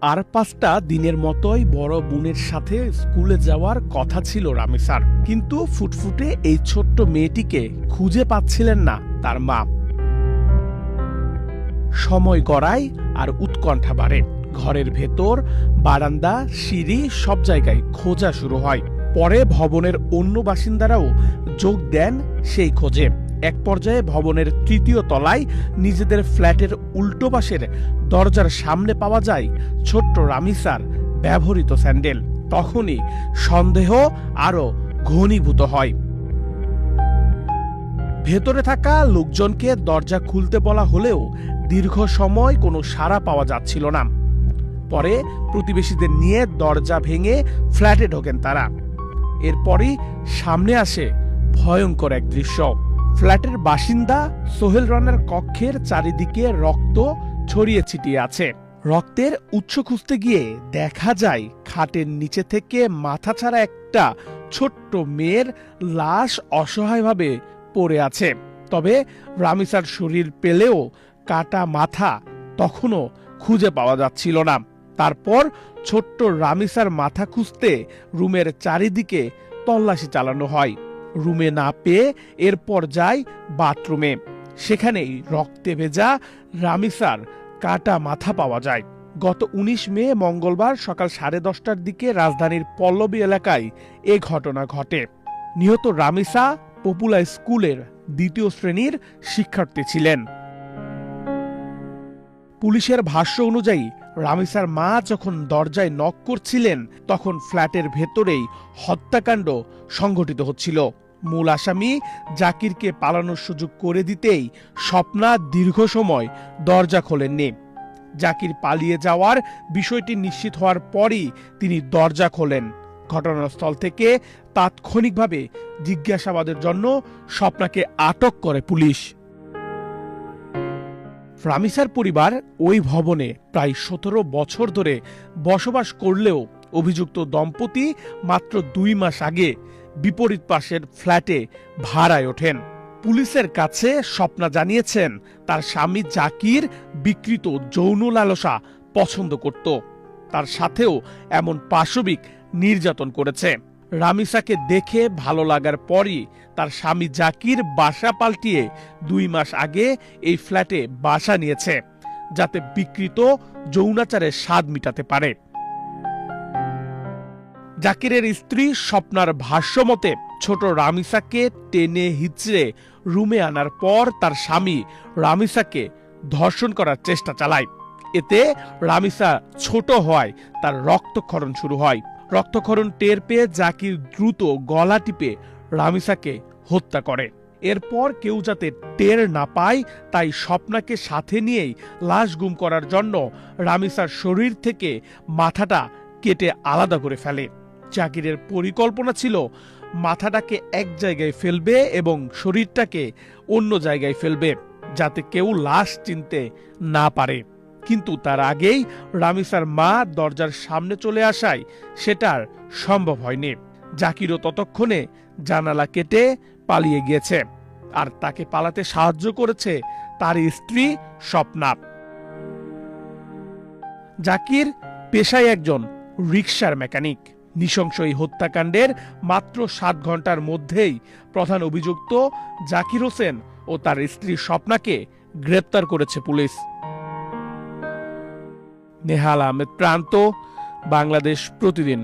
আর 5টা দিনের মতোই বড় বোনের সাথে স্কুলে যাওয়ার কথা ছিল রামিসার, কিন্তু ফুটফুটে এই ছোট্ট মেয়েটিকে খুঁজে পাচ্ছিলেন না তার মা। সময় গড়ায় আর উৎকণ্ঠা বাড়ে। ঘরের ভেতর, বারান্দা, সিঁড়ি সব জায়গায় খোঁজা শুরু হয়। পরে ভবনের অন্য বাসিন্দারাও যোগ দেন সেই খোঁজে। এক পর্যায়ে ভবনের 3য় তলায় নিজেদের ফ্ল্যাটের উল্টো পাশের দরজার সামনে পাওয়া যায় ছোট্ট রামিসার ব্যবহৃত স্যান্ডেল। তখনই সন্দেহ আরো ঘনীভূত হয়। ভেতরে থাকা লোকজনকে দরজা খুলতে বলা হলেও দীর্ঘ সময় কোনো সাড়া পাওয়া যাচ্ছিল না। পরে প্রতিবেশীদের নিয়ে দরজা ভেঙে ফ্ল্যাটে ঢোকেন তারা। এরপরই সামনে আসে ভয়ঙ্কর এক দৃশ্য। ফ্ল্যাটের বাসিন্দা সোহেল রানার কক্ষের চারিদিকে রক্ত ছড়িয়ে ছিটিয়ে আছে। রক্তের উৎস খুঁজতে গিয়ে দেখা যায় খাটের নিচে থেকে মাথা ছাড়া একটা ছোট্ট মেয়ের লাশ অসহায়ভাবে পড়ে আছে। তবে রামিসার শরীর পেলেও কাটা মাথা তখনও খুঁজে পাওয়া যাচ্ছিল না। তারপর ছোট্ট রামিসার মাথা খুঁজতে রুমের চারিদিকে তল্লাশি চালানো হয়। রুমে না পেয়ে এরপর যায় বাথরুমে। সেখানেই রক্তে ভেজা রামিসার কাটা মাথা পাওয়া যায়। গত 19 মে মঙ্গলবার সকাল 10:30টার দিকে রাজধানীর পল্লবী এলাকায় এ ঘটনা ঘটে। নিহত রামিসা পপুলার স্কুলের 2য় শ্রেণীর শিক্ষার্থী ছিলেন। পুলিশের ভাষ্য অনুযায়ী রামিসার মা যখন দরজায় নক করছিলেন তখন ফ্ল্যাটের ভেতরেই হত্যাকাণ্ড সংঘটিত হচ্ছিল। মূল আসামি জাকিরকে পালানোর সুযোগ করে দিতেই স্বপ্না দীর্ঘ সময় দরজা খোলেননি। জাকির পালিয়ে যাওয়ার বিষয়টি নিশ্চিত হওয়ার পরই তিনি দরজা খোলেন। ঘটনাস্থল থেকে তাৎক্ষণিকভাবে জিজ্ঞাসাবাদের জন্য স্বপ্নাকে আটক করে পুলিশ। রামিসার পরিবার ওই ভবনে প্রায় 17 বছর ধরে বসবাস করলেও অভিযুক্ত দম্পতি মাত্র 2 মাস আগে বিপরীত পাশের ফ্ল্যাটে ভাড়ায় ওঠেন। পুলিশের কাছে স্বপ্না জানিয়েছেন তার স্বামী জাকির বিকৃত যৌন লালসা পছন্দ করত। তার সাথেও এমন পাশবিক নির্যাতন করেছে। রামিসাকে দেখে ভালো লাগার পরই তার স্বামী জাকির বাসা পাল্টিয়ে 2 মাস আগে এই ফ্ল্যাটে বাসা নিয়েছে, যাতে বিকৃত যৌনাচারের স্বাদ মিটাতে পারে। জাকিরের স্ত্রী স্বপ্নার ভাষ্যমতে ছোট রামিসাকে টেনে হিচড়ে রুমে আনার পর তার স্বামী রামিসাকে ধর্ষণ করার চেষ্টা চালায়। এতে রামিসা ছোট হওয়ায় তার রক্তক্ষরণ শুরু হয়। রক্তক্ষরণ টের পেয়ে জাকির দ্রুত গলা টিপে রামিসাকে হত্যা করে। এরপর কেউ যাতে টের না পায় তাই স্বপ্নাকে সাথে নিয়েই লাশ গুম করার জন্য রামিসার শরীর থেকে মাথাটা কেটে আলাদা করে ফেলে। জাকিরের পরিকল্পনা ছিল মাথাটাকে এক জায়গায় ফেলবে এবং শরীরটাকে অন্য জায়গায় ফেলবে, যাতে কেউ লাশ চিনতে না পারে। কিন্তু তার আগেই রামিসার মা দরজার সামনে চলে আসায় সেটার সম্ভব হয়নি। জাকিরও ততক্ষণে জানালা কেটে পালিয়ে গিয়েছে, আর তাকে পালাতে সাহায্য করেছে তার স্ত্রী স্বপ্না। জাকির পেশায় একজন রিকশার মেকানিক। নৃশংস এই হত্যাকাণ্ডের মাত্র 7 ঘন্টার মধ্যেই প্রধান অভিযুক্ত জাকির হোসেন ও তার স্ত্রী স্বপ্নাকে গ্রেপ্তার করেছে পুলিশ। নেহাল আহমেদ প্রান্ত, বাংলাদেশ প্রতিদিন।